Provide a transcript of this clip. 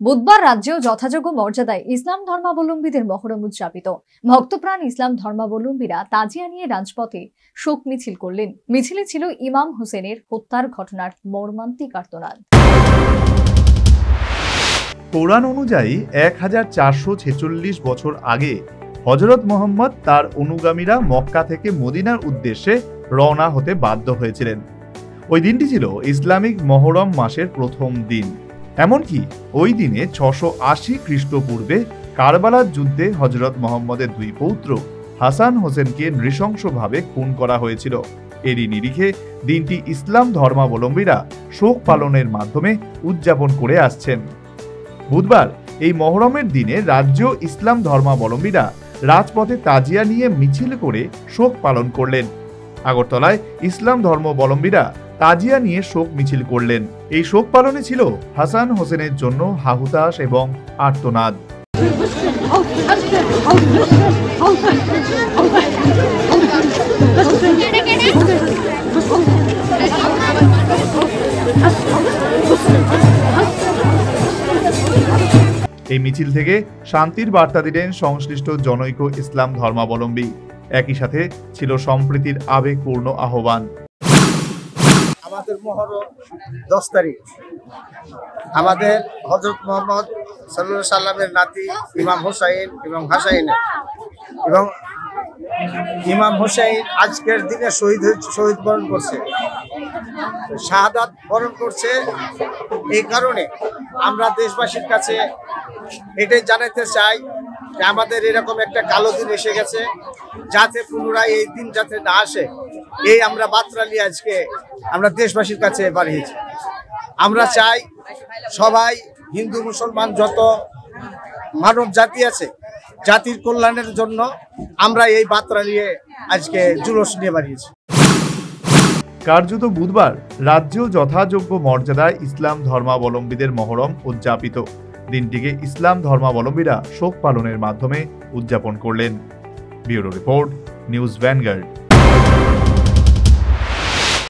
বুধবার রাজ্যেও যথাযোগ্য মর্যাদায় ইসলাম ধর্মাবলম্বীদের মহরম উদযাপিত। ভক্তপ্রাণ ইসলাম ধর্মাবলম্বীরা তাজিয়া নিয়ে রাজপথে শোক মিছিল করলেন। মিছিলে ছিল ইমাম হোসেনের হত্যার ঘটনার মর্মান্তিক আর্তনাদ। কোরআন অনুযায়ী 1446 বছর আগে হযরত মুহাম্মদ তার অনুগামীরা মক্কা থেকে মদিনার উদ্দেশ্যে রওনা হতে বাধ্য হয়েছিলেন। ওই দিনটি ছিল ইসলামিক মহরম মাসের প্রথম দিন। এমনকি ওই দিনে 680 খ্রিস্টপূর্বে কারবালার যুদ্ধে হযরত মুহাম্মদের দুই পৌত্র হাসান হোসেনকে নৃশংসভাবে খুন করা হয়েছিল। এরই নিরিখে দিনটি ইসলাম ধর্মাবলম্বীরা শোক পালনের মাধ্যমে উদযাপন করে আসছেন। বুধবার এই মহরমের দিনে রাজ্য ইসলাম ধর্মাবলম্বীরা রাজপথে তাজিয়া নিয়ে মিছিল করে শোক পালন করলেন। আগরতলায় ইসলাম ধর্মাবলম্বীরা তাজিয়া নিয়ে শোক মিছিল করলেন। এই শোক পালনে ছিল হাসান হোসেনের জন্য হাহুতাশ এবং আর্তনাদ। এই মিছিল থেকে শান্তির বার্তা দিলেন সংশ্লিষ্ট জনৈক ইসলাম ধর্মাবলম্বী। একই সাথে ছিল সম্প্রীতির আবেগপূর্ণ আহ্বান। আমাদের মহরম 10 তারিখ আমাদের হযরত মুহাম্মদ সাল্লাল্লাহু আলাইহি সাল্লামের নাতি ইমাম হোসাইন এবং হাসাইনের এবং ইমাম হোসাইন আজকের দিনে শহীদ বরণ করছে, শাহাদাত বরণ করছে। এই কারণে আমরা দেশবাসীর কাছে এটাই জানাতে চাই যে আমাদের এরকম একটা কালো দিন এসে গেছে, যাতে পুনরায় এই দিন যাতে না আসে, এই আমরা বার্তা নিয়ে আজকে আমরা দেশবাসীর কাছে বাড়িয়েছি। আমরা চাই সবাই হিন্দু মুসলমান যত মানব জাতি আছে, জাতির কল্যাণের জন্য আমরা এই বার্তা নিয়ে আজকে জুলুস নিয়ে বাড়িয়েছি। কার্যত বুধবার রাজ্যেও যথাযোগ্য মর্যাদায় ইসলাম ধর্মাবলম্বীদের মহরম উদযাপিত। দিনটিকে ইসলাম ধর্মাবলম্বীরা শোক পালনের মাধ্যমে উদযাপন করলেন। Bureau report, news vanguard.